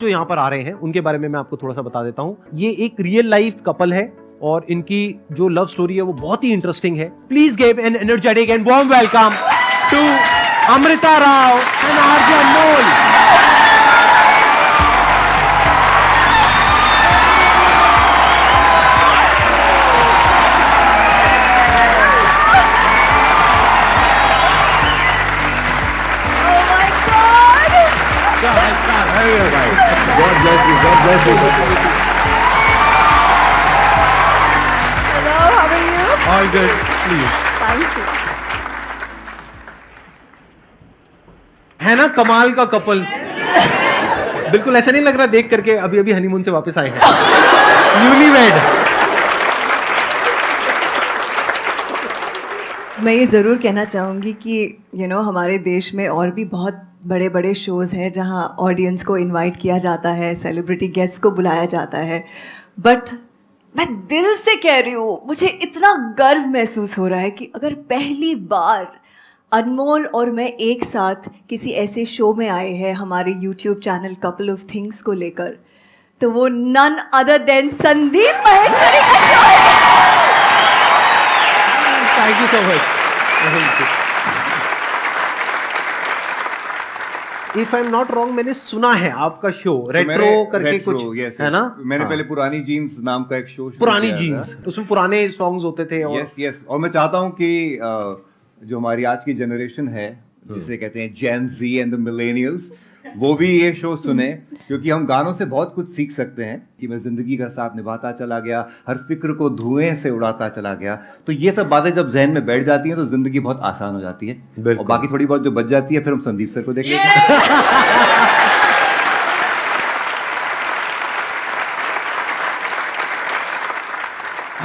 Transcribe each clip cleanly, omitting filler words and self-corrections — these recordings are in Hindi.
जो यहाँ पर आ रहे हैं उनके बारे में मैं आपको थोड़ा सा बता देता हूँ। ये एक रियल लाइफ कपल है और इनकी जो लव स्टोरी है वो बहुत ही इंटरेस्टिंग है। Please give an energetic and warm welcome to Amrita Rao and RJ Anmol. God bless you. God bless you. Hello, how are you? All good, please. Thank you. है ना कमाल का कपल। बिल्कुल ऐसा नहीं लग रहा देख करके अभी अभी हनीमून से वापस आए हैं, न्यूलीवेड। मैं ये ज़रूर कहना चाहूँगी कि हमारे देश में और भी बहुत बड़े बड़े शोज़ हैं जहाँ ऑडियंस को इनवाइट किया जाता है, सेलिब्रिटी गेस्ट को बुलाया जाता है, बट मैं दिल से कह रही हूँ, मुझे इतना गर्व महसूस हो रहा है कि अगर पहली बार अनमोल और मैं एक साथ किसी ऐसे शो में आए हैं हमारे YouTube channel couple of things को लेकर, तो वो none other than Sandeep Maheshwari का शो है। Thank you so much. If I am not wrong, मैंने सुना है आपका शो रेट्रो करके कुछ है ना? मैंने पहले पुरानी जीन्स नाम का एक शो पुरानी जीन्स, उसमें पुराने सॉन्ग्स होते थे। और यस और मैं चाहता हूँ कि जो हमारी आज की जनरेशन है जिसे कहते हैं जेन ज़ी एंड द मिलेनियल्स, वो भी ये शो सुने, क्योंकि हम गानों से बहुत कुछ सीख सकते हैं। कि मैं जिंदगी का साथ निभाता चला गया, हर फिक्र को धुएं से उड़ाता चला गया, तो ये सब बातें जब जहन में बैठ जाती हैं तो जिंदगी बहुत आसान हो जाती है। और बाकी थोड़ी बहुत जो बच जाती है फिर हम संदीप सर को देख लेते हैं।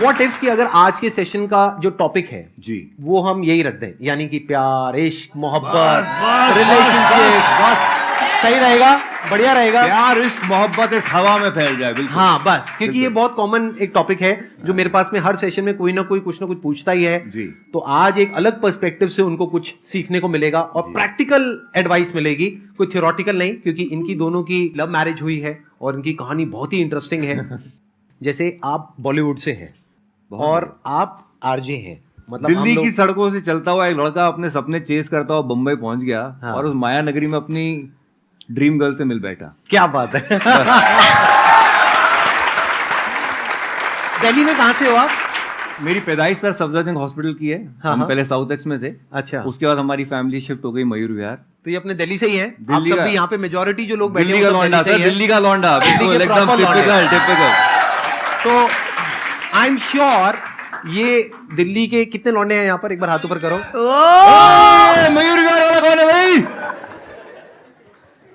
व्हाट इफ कि अगर आज के सेशन का जो टॉपिक है जी वो हम यही रख दें, यानी कि प्यार, इश्क, मोहब्बत, रिलेशनशिप, सही रहेगा? बढ़िया रहेगा। प्यार, इश्क, मोहब्बत इस हवा में फैल जाए। बिल्कुल हाँ बस, क्योंकि ये बहुत कॉमन एक टॉपिक है जो मेरे पास में हर सेशन में कोई ना कोई कुछ ना कुछ पूछता ही है जी। तो आज एक अलग पर्सपेक्टिव से उनको कुछ सीखने को मिलेगा और प्रैक्टिकल एडवाइस मिलेगी, कोई थियोरेटिकल नहीं, क्योंकि इनकी दोनों की लव मैरिज हुई है और इनकी कहानी बहुत ही इंटरेस्टिंग है। जैसे आप बॉलीवुड से हैं और आप आरजे हैं, मतलब दिल्ली की सड़कों से चलता हुआ एक लड़का अपने सपने चेस करता हुआ बम्बई पहुंच गया। हाँ। और उस माया नगरी में अपनी ड्रीम गर्ल से मिल बैठा। क्या बात है। दिल्ली में कहां से हो आप? मेरी पैदाइश सर सफदरजंग हॉस्पिटल की है। हाँ, हम पहले साउथ एक्स में थे। अच्छा। उसके बाद हमारी फैमिली शिफ्ट हो गई मयूर विहार। तो ये अपने दिल्ली से ही है? दिल्ली आप सब का- भी यहाँ पे मेजॉरिटी जो लोग बैठे दिल्ली हैं का वो सब लौंडा दिल्ली से सर, ही है? दिल्ली का लौंडा, दिल्ली के एकदम proper लौंडे। टिपिकल। तो आई एम श्योर ये दिल्ली के कितने लौंडे हैं यहाँ पर? एक बार हाथ ऊपर करो। मयूर विहार वाला कौन है भाई?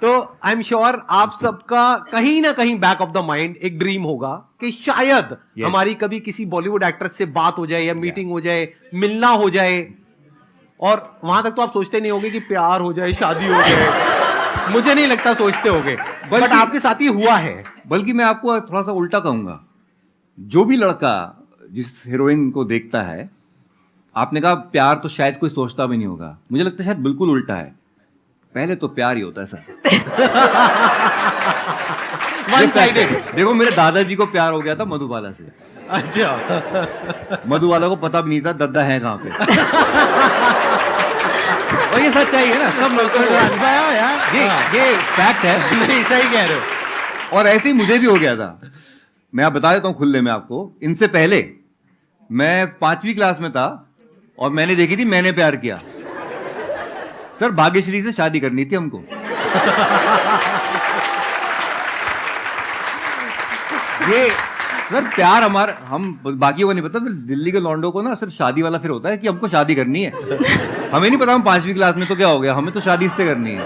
तो आई एम श्योर आप सबका कहीं ना कहीं बैक ऑफ द माइंड एक ड्रीम होगा कि शायद हमारी कभी किसी बॉलीवुड एक्ट्रेस से बात हो जाए या मीटिंग हो जाए, मिलना हो जाए, और वहां तक तो आप सोचते नहीं होगे कि प्यार हो जाए, शादी हो जाए। मुझे नहीं लगता सोचते होगे, बट आपके साथ ही हुआ है। बल्कि मैं आपको थोड़ा सा उल्टा कहूंगा, जो भी लड़का जिस हीरोइन को देखता है, आपने कहा प्यार तो शायद कोई सोचता भी नहीं होगा, मुझे लगता है शायद बिल्कुल उल्टा है। पहले तो प्यार ही होता है सर। One sided. देखो मेरे दादाजी को प्यार हो गया था मधुबाला से। अच्छा। मधुबाला को पता भी नहीं था दद्दा है कहाँ पे। और ये सच्चाई है ना, सब लड़कों को यार ये फैक्ट है। नहीं, सही कह रहे हो। और ऐसे ही मुझे भी हो गया था। मैं आप बता देता हूँ खुले में आपको, इनसे पहले मैं 5वीं क्लास में था और मैंने देखी थी मैंने प्यार किया। सर भाग्यश्री से शादी करनी थी हमको। ये सर प्यार हमारा, हम बाकी को नहीं पता, फिर दिल्ली के लौंडों को ना सिर्फ शादी वाला फिर होता है कि हमको शादी करनी है। हमें नहीं पता हम 5वीं क्लास में तो क्या हो गया, हमें तो शादी इससे करनी है।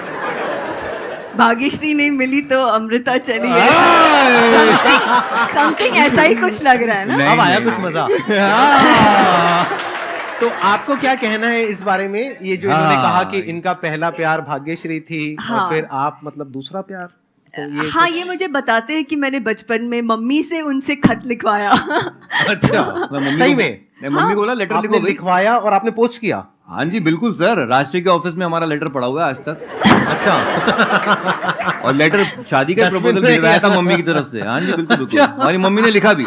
भाग्यश्री नहीं मिली तो अमृता चली है। समथिंग ऐसा ही कुछ लग रहा है ना? अब आया कुछ मजा। तो आपको क्या कहना है इस बारे में? ये जो इन्होंने कहा कि इनका पहला प्यार भाग्यश्री थी और फिर आप मतलब दूसरा प्यार, तो ये हाँ, ये मुझे बताते हैं कि मैंने बचपन में मम्मी से उनसे खत लिखवाया। अच्छा, मम्मी सही को- में मैं मम्मी को बोला लेटर आपने लिखो भाई। लिखवाया और आपने पोस्ट किया? हाँ जी बिल्कुल सर, राष्ट्रीय के ऑफिस में हमारा लेटर पड़ा हुआ है आज तक। अच्छा। और लेटर शादी का Dustbin प्रपोजल में भिजवाया था मम्मी की तरफ से। हाँ जी बिल्कुल बिल्कुल, अच्छा। हमारी मम्मी ने लिखा भी।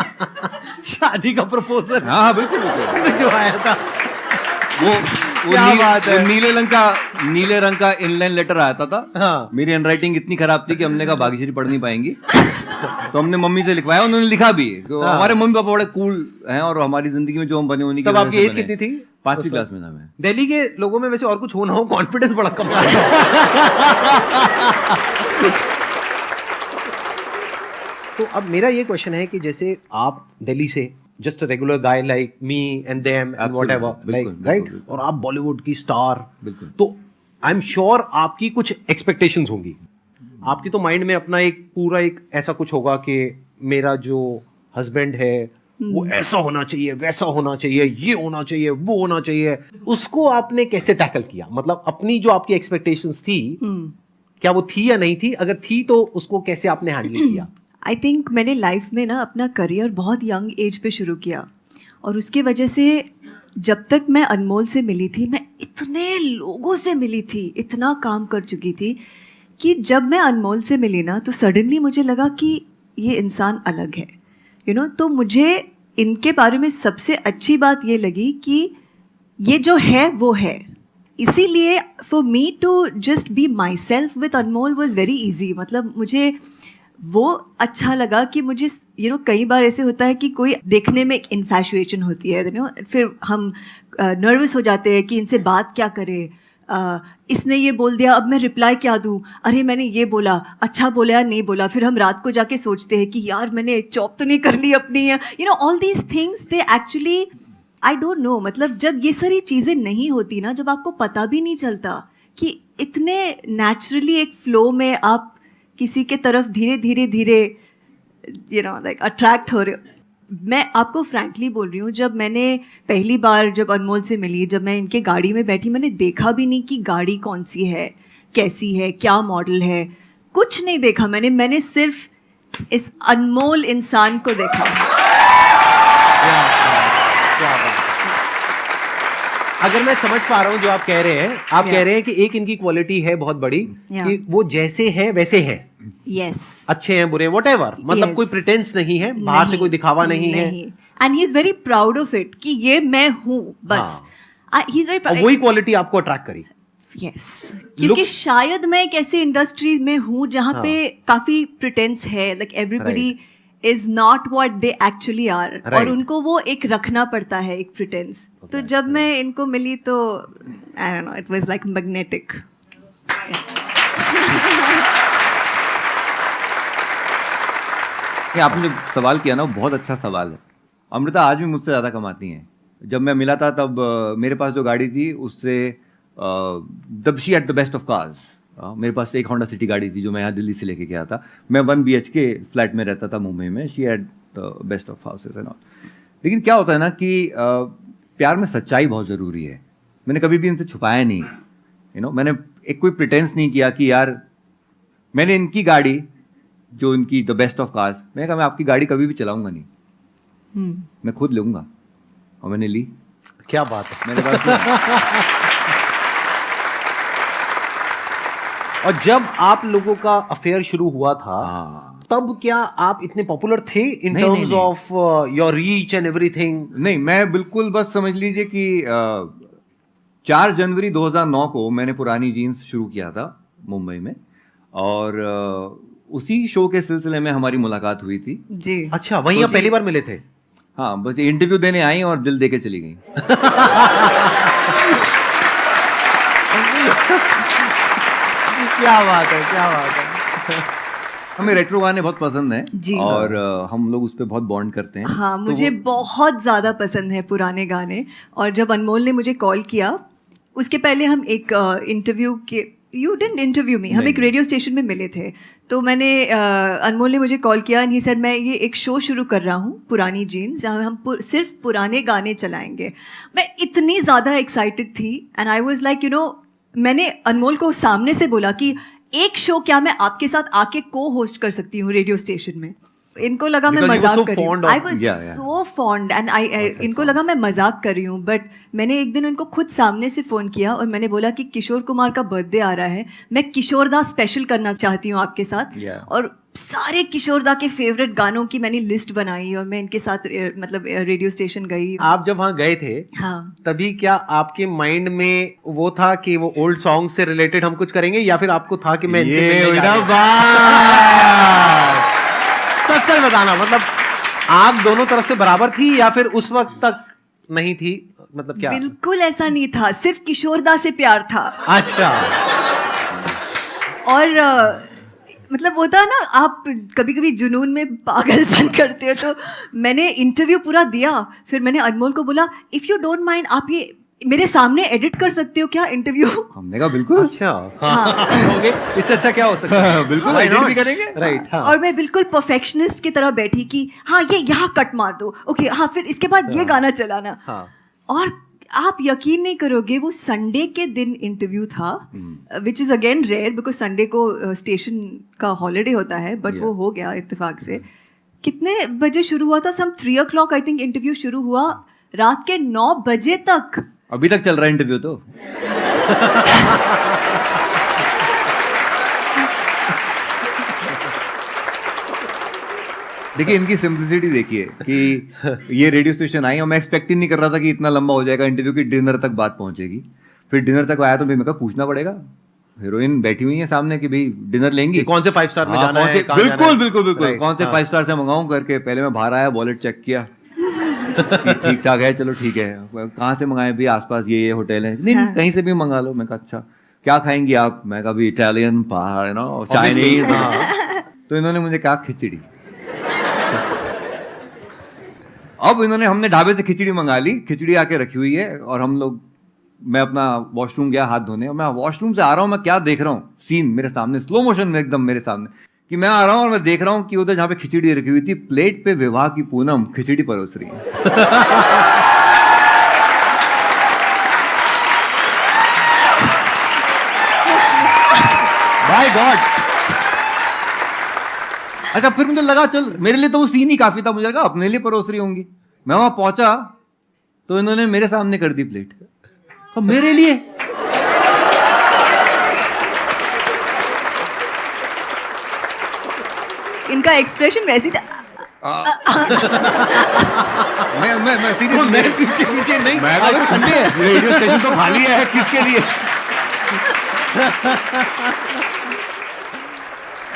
शादी का प्रपोजल हाँ हाँ बिल्कुल बिल्कुल। जो आया था। वो क्या बात है। नीले रंग का इनलाइन लेटर आता था। हाँ। मेरी हैंडराइटिंग इतनी खराब थी कि हमने कहा भाग्यश्री पढ़ नहीं पाएंगी, तो हमने मम्मी से लिखवाया, उन्होंने लिखा भी। तो हाँ। हमारे मम्मी पापा बड़े कूल हैं और हमारी जिंदगी में जो हम बने उन्हीं की तब वजह आपकी से एज बने। कितनी थी? 5वीं क्लास में था मैं। दिल्ली के लोगों में वैसे और कुछ हो ना हो, कॉन्फिडेंस बड़ा कम है। तो अब मेरा ये क्वेश्चन है कि जैसे आप दिल्ली से just a regular guy like me and them and whatever, like right, और आप बॉलीवुड की स्टार, बिल्कुल। तो आई एम श्योर आपकी कुछ एक्सपेक्टेशंस होंगी। आपकी तो माइंड में अपना एक पूरा एक ऐसा कुछ होगा कि मेरा जो हस्बैंड है वो ऐसा होना चाहिए, वैसा होना चाहिए, ये होना चाहिए, वो होना चाहिए। उसको आपने कैसे टैकल किया? मतलब अपनी जो आपकी एक्सपेक्टेशंस थी, क्या वो थी या नहीं थी? अगर थी तो उसको कैसे आपने हैंडल किया? आई थिंक मैंने लाइफ में ना अपना करियर बहुत यंग एज पे शुरू किया, और उसके वजह से जब तक मैं अनमोल से मिली थी, मैं इतने लोगों से मिली थी, इतना काम कर चुकी थी कि जब मैं अनमोल से मिली ना, तो सडनली मुझे लगा कि ये इंसान अलग है, यू नो। तो मुझे इनके बारे में सबसे अच्छी बात ये लगी कि ये जो है वो है। इसीलिए for me to just be myself with Anmol was very easy. मतलब मुझे वो अच्छा लगा कि मुझे कई बार ऐसे होता है कि कोई देखने में एक इन्फैचुएशन होती है, फिर हम नर्वस हो जाते हैं कि इनसे बात क्या करें, इसने ये बोल दिया, अब मैं रिप्लाई क्या दूँ, अरे मैंने ये बोला, अच्छा बोला या नहीं बोला। फिर हम रात को जाके सोचते हैं कि यार मैंने जॉब तो नहीं कर ली अपनी, all these things they actually I don't know. मतलब जब ये सारी चीज़ें नहीं होती ना, जब आपको पता भी नहीं चलता कि इतने नेचुरली एक फ्लो में आप किसी के तरफ धीरे धीरे लाइक अट्रैक्ट हो रहे हो। मैं आपको फ्रैंकली बोल रही हूँ, जब मैंने पहली बार जब अनमोल से मिली, जब मैं इनके गाड़ी में बैठी, मैंने देखा भी नहीं कि गाड़ी कौन सी है, कैसी है, क्या मॉडल है, कुछ नहीं देखा मैंने सिर्फ इस अनमोल इंसान को देखा। क्या बात है। अगर मैं समझ पा रहा हूँ जो आप कह रहे हैं, आप कह रहे हैं कि एक इनकी क्वालिटी है बहुत बड़ी कि वो जैसे हैं वैसे हैं, यस, अच्छे हैं, बुरे, व्हाटएवर, मतलब कोई प्रिटेंस नहीं है, बाहर से कोई दिखावा नहीं है, and he is very proud of it कि ये मैं हूँ बस। ही इज वेरी, वही क्वालिटी आपको अट्रैक्ट करी। यस, क्योंकि शायद मैं एक ऐसी इंडस्ट्री में हूँ जहाँ पे काफी प्रिटेंस है, like everybody is not what they actually are, और उनको वो एक रखना पड़ता है, एक प्रिटेंस। तो जब मैं इनको मिली तो I don't know, it was like magnetic. आपने जो सवाल किया ना, वो बहुत अच्छा सवाल है। अमृता आज भी मुझसे ज़्यादा कमाती हैं। जब मैं मिला था तब मेरे पास जो गाड़ी थी उससे तब she at the best of cars. मेरे पास एक होंडा सिटी गाड़ी थी जो मैं यहाँ दिल्ली से लेके गया था। मैं 1 BHK फ्लैट में रहता था मुंबई में। She at the best of houses and all. लेकिन क्या होता है ना कि प्यार में सच्चाई बहुत ज़रूरी है। मैंने कभी भी इनसे छुपाया नहीं, मैंने एक कोई प्रिटेंस नहीं किया कि यार मैंने इनकी गाड़ी जो इनकी द बेस्ट ऑफ कार्स, मैंने कहा मैं आपकी गाड़ी कभी भी चलाऊंगा नहीं, मैं खुद लूंगा, और मैंने ली। क्या बात है। मैंने कहा और जब आप लोगों का अफेयर शुरू हुआ था, तब क्या आप इतने पॉपुलर थे in terms of your reach and everything? नहीं, मैं बिल्कुल, बस समझ लीजिए कि 4 जनवरी 2009 को मैंने पुरानी जीन्स शुरू किया था मुंबई में, और उसी शो के सिलसिले में हमारी मुलाकात हुई थी जी। अच्छा, वहीं आप पहली बार मिले थे? हाँ, बस इंटरव्यू देने आई और दिल दे के चली गई। क्या बात है, क्या बात है। हमें रेट्रो गाने बहुत पसंद हैं जी, और हम लोग उस पर बहुत बॉन्ड करते हैं। हाँ, मुझे बहुत ज़्यादा पसंद है पुराने गाने। और जब अनमोल ने मुझे कॉल किया, उसके पहले हम एक इंटरव्यू के, यू डिडंट इंटरव्यू मी, हम एक रेडियो स्टेशन में मिले थे। तो मैंने अनमोल ने मुझे कॉल किया एंड ही सेड मैं ये एक शो शुरू कर रहा हूँ पुरानी जीन्स, जहाँ हम सिर्फ पुराने गाने चलाएंगे। मैं इतनी ज़्यादा एक्साइटेड थी एंड आई वाज लाइक मैंने अनमोल को सामने से बोला कि एक शो क्या मैं आपके साथ आके को होस्ट कर सकती हूँ रेडियो स्टेशन में? इनको लगा मैं Because you were मजाक so कर रही हूँ. fond of- I was Yeah, yeah. so fond and इनको लगा मैं मजाक कर रही हूँ. बट मैंने एक दिन उनको खुद सामने से फ़ोन किया और मैंने बोला कि किशोर कुमार का बर्थडे आ रहा है, मैं किशोर दा स्पेशल करना चाहती हूँ आपके साथ. Yeah. और सारे किशोर दा के फेवरेट गानों की मैंने लिस्ट बनाई और मैं इनके साथ मतलब रेडियो स्टेशन गई. आप जब वहाँ गए थे हाँ. तभी क्या आपके माइंड में वो था कि वो ओल्ड सॉन्ग से रिलेटेड हम कुछ करेंगे, या फिर आपको था कि मैं इनसे ये मिलने जा हुई ना रही हूँ? सच सच बताना, मतलब आग दोनों तरफ से बराबर थी या फिर उस वक्त तक नहीं थी, मतलब क्या? बिल्कुल ऐसा नहीं था, सिर्फ किशोर दा से प्यार था. अच्छा. और मतलब होता है ना, आप कभी कभी जुनून में पागलपन करते हो. तो मैंने इंटरव्यू पूरा दिया, फिर मैंने अनमोल को बोला इफ़ यू डोंट माइंड आप ये मेरे सामने एडिट कर सकते हो क्या इंटरव्यू. हमने कहा बिल्कुल. अच्छा. हाँ. होंगे, इससे अच्छा क्या हो सकता है? बिल्कुल Why एडिट not? भी करेंगे. राइट. हाँ. और मैं बिल्कुल परफेक्शनिस्ट की तरह बैठी कि हाँ ये यहाँ कट मार दो, ओके हाँ फिर इसके बाद ये गाना चलाना. हाँ. और आप यकीन नहीं करोगे, वो संडे के दिन इंटरव्यू था, which is again rare because Sunday को स्टेशन का हॉलीडे होता है, बट वो हो गया इत्तेफाक से. कितने बजे शुरू हुआ था? सम 3 o'clock आई थिंक इंटरव्यू शुरू हुआ, रात के 9 बजे तक. अभी तक चल रहा है इंटरव्यू तो. देखिए इनकी सिंपलिसिटी देखिए कि ये रेडियो स्टेशन आई और मैं एक्सपेक्ट ही नहीं कर रहा था कि इतना लंबा हो जाएगा इंटरव्यू की डिनर तक बात पहुंचेगी. फिर डिनर तक आया तो मैं कहा पूछना पड़ेगा, हीरोइन बैठी हुई है सामने कि भाई डिनर लेंगी, कौन से 5 स्टार में जाना है? कहाँ जाना बिल्कुल है? बिल्कुल बिल्कुल. Right, कौन से हाँ. 5 स्टार से मंगाऊं करके पहले मैं बाहर आया, वॉलेट चेक किया कि ठीक ठाक है, चलो ठीक है. कहाँ से मंगाए भी? आसपास ये होटल है. नहीं हाँ. कहीं से भी मंगा लो. मैं कहा अच्छा क्या खाएंगी आप? मैं कहा भी इटालियन, बाहर ना Obviously, चाइनीज. हाँ. तो इन्होंने मुझे कहा खिचड़ी. अब इन्होंने हमने ढाबे से खिचड़ी मंगा ली, खिचड़ी आके रखी हुई है और हम लोग, मैं अपना वॉशरूम गया हाथ धोने और मैं वॉशरूम से आ रहा हूँ, मैं क्या देख रहा हूँ सीन मेरे सामने, स्लो मोशन में एकदम मेरे सामने, कि मैं आ रहा हूँ और मैं देख रहा हूँ कि उधर जहाँ पे खिचड़ी रखी हुई थी, प्लेट पे विवाह की पूनम खिचड़ी परोस रही है. By god. अच्छा फिर मुझे लगा चल मेरे लिए तो वो सीन ही काफी था, मुझे लगा अपने लिए परोस रही होंगी. मैं वहां पहुंचा तो इन्होंने मेरे सामने कर दी प्लेट, तो मेरे लिए. इनका एक्सप्रेशन वैसी था. मैं सीरियस मैं पीछे पीछे नहीं. मैं आज तो संडे है. रेडियो स्टेशन तो खाली है, किसके लिए?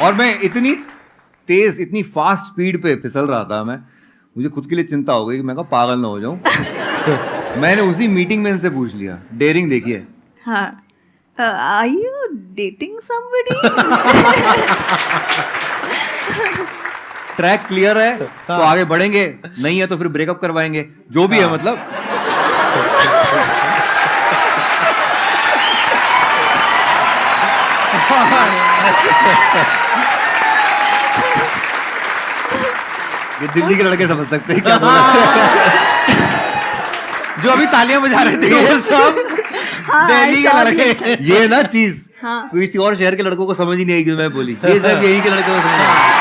और मैं इतनी तेज, इतनी फास्ट स्पीड पे फिसल रहा था, मैं मुझे खुद के लिए चिंता हो गई कि मैं कहा पागल ना हो जाऊं. मैंने उसी मीटिंग में इनसे पूछ लिया, डेयरिंग देखिए. हाँ. Are you dating somebody? Track clear है तो आगे बढ़ेंगे, नहीं है तो फिर ब्रेकअप करवाएंगे, जो भी है मतलब. ये दिल्ली के लड़के समझ सकते हैं क्या बोल रहे हैं. जो अभी तालियां बजा रहे थे वो सब हाँ, दिल्ली I के saw लड़के. this. ये ना चीज हाँ. किसी और शहर के लड़कों को समझ ही नहीं आई कि मैं बोली, ये सब यही के लड़कों को समझ आई.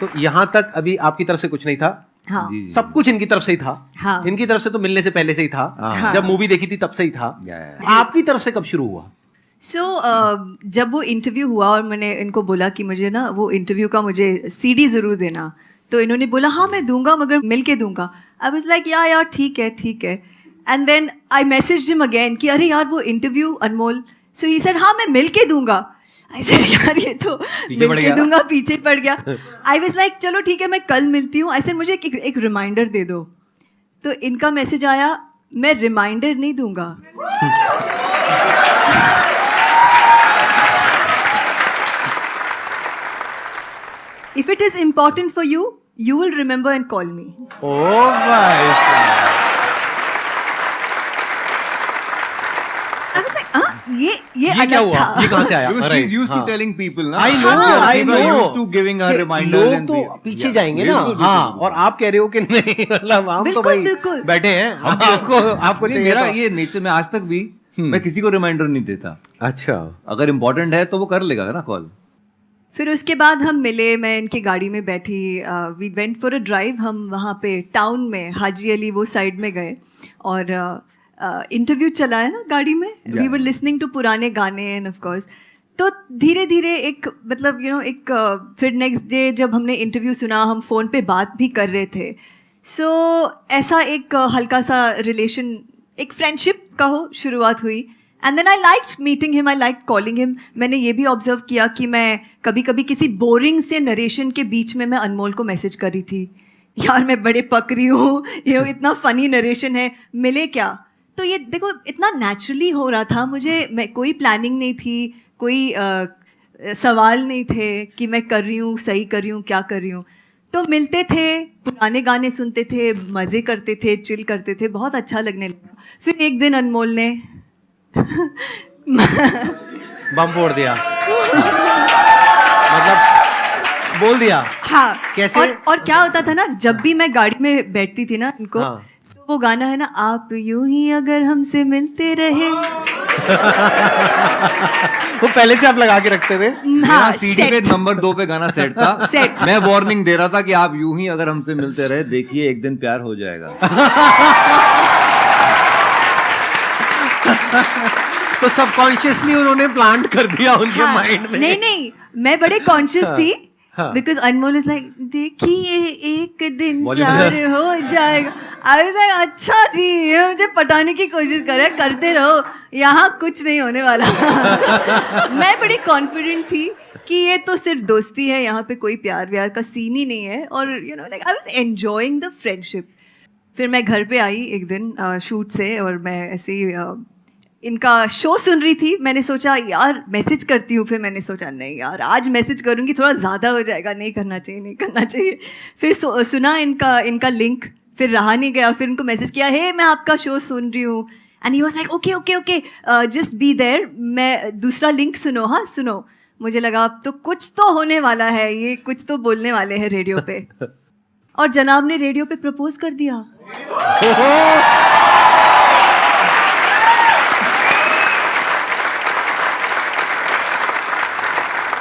तो यहाँ तक अभी आपकी तरफ से कुछ नहीं था. हाँ. जी, जी. सब कुछ इनकी तरफ से ही था. हाँ. इनकी तरफ से तो मिलने से पहले से ही था. हाँ. जब मूवी देखी थी तब से ही था. Yeah. आपकी तरफ से कब शुरू हुआ? सो जब वो इंटरव्यू हुआ और मैंने इनको बोला कि मुझे ना वो इंटरव्यू का मुझे सीडी ज़रूर देना, तो इन्होंने बोला हाँ मैं दूंगा मगर मिल के दूंगा. आई वाज लाइक यार ठीक है ठीक है. And then I messaged him again कि अरे यार वो interview Anmol. So he said हाँ मैं मिल के दूंगा. आई सेड यार ये तो मिल पड़ के गया. दूंगा पीछे पड़ गया. आई वाज लाइक चलो ठीक है मैं कल मिलती हूँ. आई सेड मुझे एक रिमाइंडर दे दो. तो इनका मैसेज आया मैं रिमाइंडर नहीं दूंगा. If it is important for you, you will remember and call me. ओ भाई साहब. I was like, ये ये अलग क्या हुआ? था. ये कहाँ से आया? Because Right. she's used to हाँ. telling people ना. I know, People I know. are used to giving her कि reminders लोग and तो they- पीछे Yeah. जाएंगे ना. बिल्कुल, हाँ. बिल्कुल, और आप कह रहे हो कि नहीं, मतलब हम तो बिल्कुल, भाई बिल्कुल. बैठे हैं. आपको नहीं, चाहिए मेरा तो- ये नेचर में आज तक भी मैं किसी को रिमाइंडर नहीं देता, अच्छा, अगर इम्पोर्टेंट है तो वो कर लेगा ना कॉल। फिर उसके बाद हम मिले, मैं इनकी गाड़ी में बैठी, we went for a drive. हम वहाँ पे टाउन में हाजी अली वो साइड में गए और इंटरव्यू चला है ना गाड़ी में, वी वर लिसनिंग टू पुराने गाने एंड ऑफ कोर्स। तो धीरे धीरे एक मतलब एक फिर नेक्स्ट डे जब हमने इंटरव्यू सुना, हम फ़ोन पे बात भी कर रहे थे। सो ऐसा एक हल्का सा रिलेशन, एक फ्रेंडशिप का हो शुरुआत हुई। And then I liked meeting him, I liked calling him. मैंने ये भी ऑब्जर्व किया कि मैं कभी कभी किसी बोरिंग से नरेशन के बीच में मैं अनमोल को मैसेज कर रही थी, यार मैं बड़े पक रही हूँ, ये इतना फ़नी नरेशन है, मिले क्या। तो ये देखो इतना नेचुरली हो रहा था, मैं कोई प्लानिंग नहीं थी, कोई सवाल नहीं थे कि मैं कर रही हूँ, सही कर रही हूँ, क्या कर रही हूँ। तो मिलते थे, पुराने गाने सुनते थे, मज़े करते थे, चिल करते थे, बहुत अच्छा लगने लगा। फिर एक दिन अनमोल ने बम फोड़ दिया, मतलब बोल दिया। हाँ, कैसे? और क्या होता था ना, जब भी मैं गाड़ी में बैठती थी ना इनको, हाँ। तो वो गाना है ना, आप यूं ही अगर हमसे मिलते रहे। वो पहले से आप लगा के रखते थे? हाँ, सीडी पे नंबर 2 पे गाना सेट था। सेट। मैं वार्निंग दे रहा था कि आप यूं ही अगर हमसे मिलते रहे, देखिए एक दिन प्यार हो जाएगा। तो सबकॉन्शियसली उन्होंने प्लांट कर दिया उनके हाँ, माइंड में। नहीं, मैं बड़े कॉन्शियस थी, हाँ। बिकॉज अनमोल इज लाइक, देखिए एक दिन Bollywood। प्यार हो जाएगा। आई वाज लाइक, अच्छा जी, ये मुझे पटाने की कोशिश करे, करते रहो, यहाँ कुछ नहीं होने वाला। मैं बड़ी कॉन्फिडेंट थी कि ये तो सिर्फ दोस्ती है, यहाँ पे कोई प्यार व्यार का सीन ही नहीं है। और like I was enjoying the friendship. फिर मैं घर पे आई एक दिन शूट से, और मैं ऐसे ही इनका शो सुन रही थी। मैंने सोचा यार मैसेज करती हूँ, फिर मैंने सोचा नहीं यार आज मैसेज करूँगी थोड़ा ज़्यादा हो जाएगा, नहीं करना चाहिए। फिर सुना इनका लिंक, फिर रहा नहीं गया, फिर इनको मैसेज किया, हे मैं आपका शो सुन रही हूँ। And he was like okay just be there, मैं दूसरा लिंक सुनो, हाँ सुनो। मुझे लगा अब तो कुछ तो होने वाला है, ये कुछ तो बोलने वाले हैं रेडियो पे। और जनाब ने रेडियो पे प्रपोज कर दिया।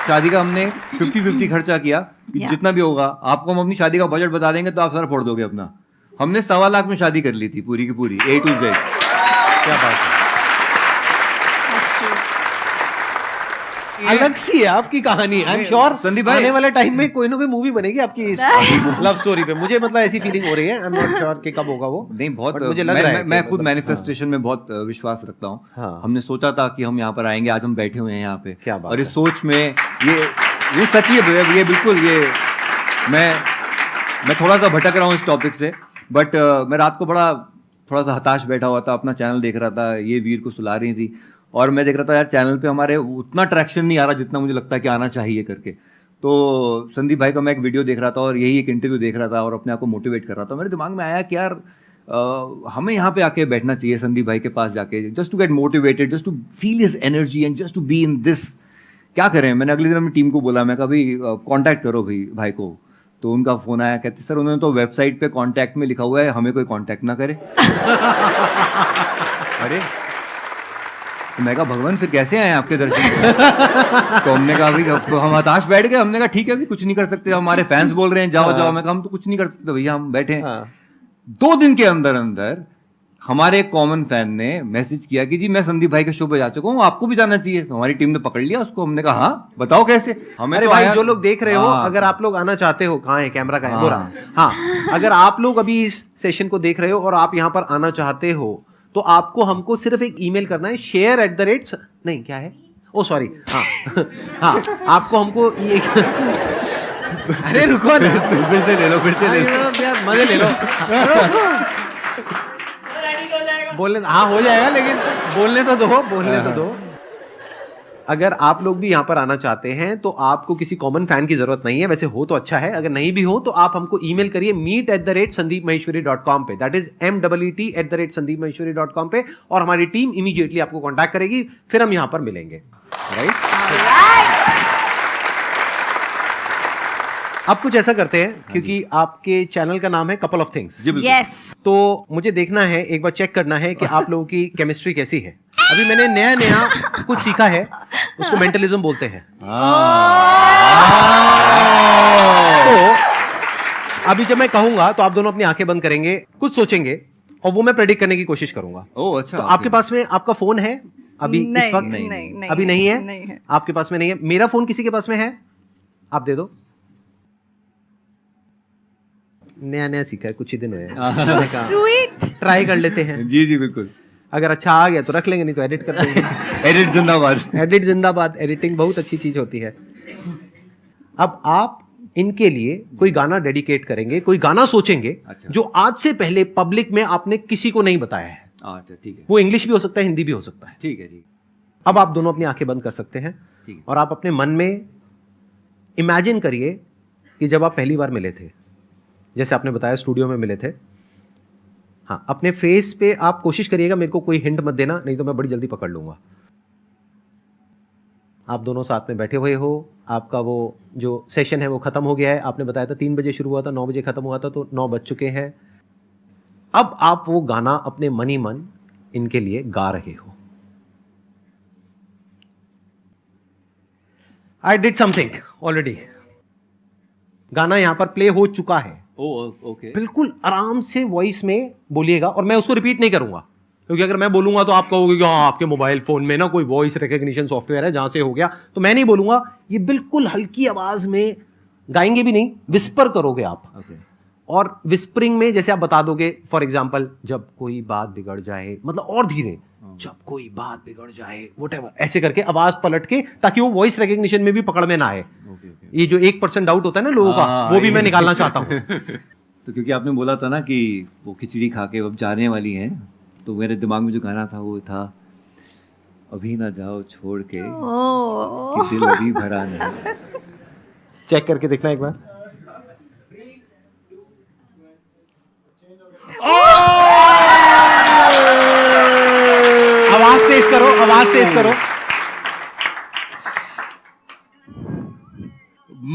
शादी का हमने 50-50 खर्चा किया, Yeah. जितना भी होगा। आपको हम अपनी शादी का बजट बता देंगे तो आप सारा फोड़ दोगे अपना। हमने 1.25 लाख में शादी कर ली थी, पूरी की पूरी A to Z। क्या बात है, अलग सी है आपकी कहानी। आई एम श्योर संदीप भाई, आने वाले टाइम में कोई ना कोई मूवी बनेगी आपकी इस लव स्टोरी पे। मुझे मतलब ऐसी फीलिंग हो रही है, आई एम नॉट श्योर कि कब होगा वो। नहीं बहुत, But मुझे लग रहा है मैं कि खुद मतलब- मैनिफेस्टेशन में बहुत विश्वास रखता हूँ। हाँ। हमने सोचा था कि हम यहाँ पर आएंगे, आज हम बैठे हुए हैं यहाँ पे। क्या बात और है। इस सोच में ये सच ही है, ये बिल्कुल मैं थोड़ा सा भटक रहा हूँ इस टॉपिक से, बट मैं रात को थोड़ा सा हताश बैठा हुआ था, अपना चैनल देख रहा था, ये वीर को सुला रही थी, और मैं देख रहा था यार चैनल पे हमारे उतना ट्रैक्शन नहीं आ रहा जितना मुझे लगता है कि आना चाहिए करके। तो संदीप भाई का मैं एक वीडियो देख रहा था और यही एक इंटरव्यू देख रहा था और अपने आप को मोटिवेट कर रहा था। मेरे दिमाग में आया कि यार हमें यहाँ पे आके बैठना चाहिए, संदीप भाई के पास जाके, just to get motivated, just to feel his energy and just to be in this. क्या करें, मैंने अगले दिन अपनी टीम को बोला, मैं कभी कांटेक्ट करो भाई को। तो उनका फोन आया, कहते सर उन्होंने तो वेबसाइट पे कांटेक्ट में लिखा हुआ है, हमें कोई कांटेक्ट ना करे। अरे तो मैं कहा भगवान फिर कैसे आए आपके दर्शन? तो हमने कहा भाई तो हम हताश बैठ गए। हमने कहा ठीक है, अभी कुछ नहीं कर सकते, हमारे फैंस बोल रहे हैं जाओ। मैं कहा हम तो कुछ नहीं कर सकते भैया, हम बैठे हैं। 2 दिन के अंदर हमारे एक कॉमन फैन ने मैसेज किया कि जी मैं संदीप भाई के शो पे जा चुका हूँ, आपको भी जाना चाहिए। तो हमारी टीम ने पकड़ लिया उसको। हमने कहा हाँ बताओ कैसे। हमें अरे तो भाई आया- जो लोग देख रहे हो, हाँ। अगर आप लोग आना चाहते हो, कहाँ है कैमरा, कहाँ है हाँ। हो रहा? हाँ, अगर आप लोग अभी इस सेशन को देख रहे हो और आप यहाँ पर आना चाहते हो, तो आपको हमको सिर्फ एक ईमेल करना है, share@ नहीं क्या है, ओ सॉरी, हाँ आपको हमको ये अरे रुको ना, फिर से ले लो यार मजे ले लो। बोलने हाँ हो जाएगा, लेकिन बोलने तो दो। अगर आप लोग भी यहाँ पर आना चाहते हैं तो आपको किसी कॉमन फैन की जरूरत नहीं है, वैसे हो तो अच्छा है, अगर नहीं भी हो तो आप हमको ईमेल करिए meet@sandeepmaheshwari.com पे, दैट इज MEET@sandeepmaheshwari.com पे, और हमारी टीम इमीडिएटली आपको कांटेक्ट करेगी, फिर हम यहाँ पर मिलेंगे। राइट, अब कुछ ऐसा करते हैं, क्योंकि आपके चैनल का नाम है कपल ऑफ थिंग्स, यस, तो मुझे देखना है, एक बार चेक करना है कि आप लोगों की केमिस्ट्री कैसी है। अभी मैंने नया कुछ सीखा है, उसको मेंटलिज्म बोलते हैं। तो अभी जब मैं कहूंगा तो आप दोनों अपनी आंखें बंद करेंगे, कुछ सोचेंगे और वो मैं प्रेडिक्ट करने की कोशिश करूंगा। ओह अच्छा। तो आपके पास में आपका फोन है अभी इस वक्त? नहीं, अभी नहीं है? नहीं है। आपके पास में नहीं है। मेरा फोन किसी के पास में है? आप दे दो। नया सीखा है, कुछ ही दिन हुए हैं। स्वीट। ट्राई कर लेते हैं, जी जी बिल्कुल। अगर अच्छा आ गया तो रख लेंगे, नहीं तो एडिट कर देंगे। एडिट जिंदाबाद। एडिट जिंदाबाद। एडिटिंग बहुत अच्छी चीज होती है। अब आप इनके लिए कोई गाना डेडिकेट करेंगे, कोई गाना सोचेंगे अच्छा। जो आज से पहले पब्लिक में आपने किसी को नहीं बताया है। अच्छा ठीक है। वो इंग्लिश भी हो सकता है, हिंदी भी हो सकता है। ठीक है जी। अब आप दोनों अपनी आंखें बंद कर सकते हैं ठीक है। और आप अपने मन में इमेजिन करिए कि जब आप पहली बार मिले थे, जैसे आपने बताया स्टूडियो में मिले थे। हाँ, अपने फेस पे आप कोशिश करिएगा, मेरे को कोई हिंट मत देना, नहीं तो मैं बड़ी जल्दी पकड़ लूंगा। आप दोनों साथ में बैठे हुए हो, आपका वो जो सेशन है वो खत्म हो गया है। आपने बताया था 3 बजे शुरू हुआ था, 9 बजे खत्म हुआ था, तो 9 बज चुके हैं। अब आप वो गाना अपने मन ही मन इनके लिए गा रहे हो। I did something already. गाना यहां पर प्ले हो चुका है। Oh okay. बिल्कुल आराम से वॉइस में बोलिएगा और मैं उसको रिपीट नहीं करूंगा, क्योंकि अगर मैं बोलूंगा तो आप कहोगे कि हाँ आपके मोबाइल फोन में ना कोई वॉइस रिकॉग्निशन सॉफ्टवेयर है जहां से हो गया, तो मैं नहीं बोलूंगा। ये बिल्कुल हल्की आवाज में गाएंगे भी नहीं, विस्पर करोगे आप। ओके। और विस्परिंग में जैसे आप बता दोगे, फॉर एग्जाम्पल, जब कोई बात बिगड़ जाए, मतलब और धीरे, जब कोई बात बिगड़ जाए, व्हाटएवर, ऐसे करके आवाज पलट के, ताकि वो वॉइस रिकॉग्निशन में भी पकड़ में ना आए। ओके। ये जो 1% डाउट होता है ना लोगों का, वो भी मैं निकालना चाहता हूँ। तो क्योंकि आपने बोला था ना कि वो खिचड़ी खा के अब जाने वाली हैं, तो मेरे दिमाग में जो गाना था वो था, अभी ना जाओ छोड़ के कि दिल अभी भरा नहीं। चेक करके देखना एक बार। आवाज तेज करो, आवाज तेज करो।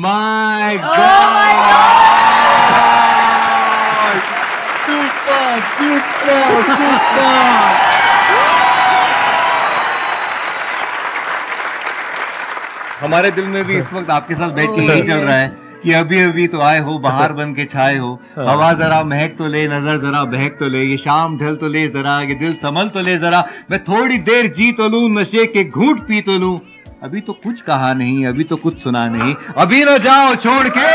My God, super super super. हमारे दिल में भी इस वक्त आपके साथ बैठ के यही चल रहा है कि अभी अभी तो आए हो, बाहर बन के छाए हो, हवा जरा महक तो ले, नजर जरा बहक तो ले, ये शाम ढल तो ले जरा, ये दिल संभल तो ले जरा, मैं थोड़ी देर जी तो लूं, नशे के घूंट पी तो लूं, अभी तो कुछ कहा नहीं, अभी तो कुछ सुना नहीं, अभी न जाओ छोड़ के।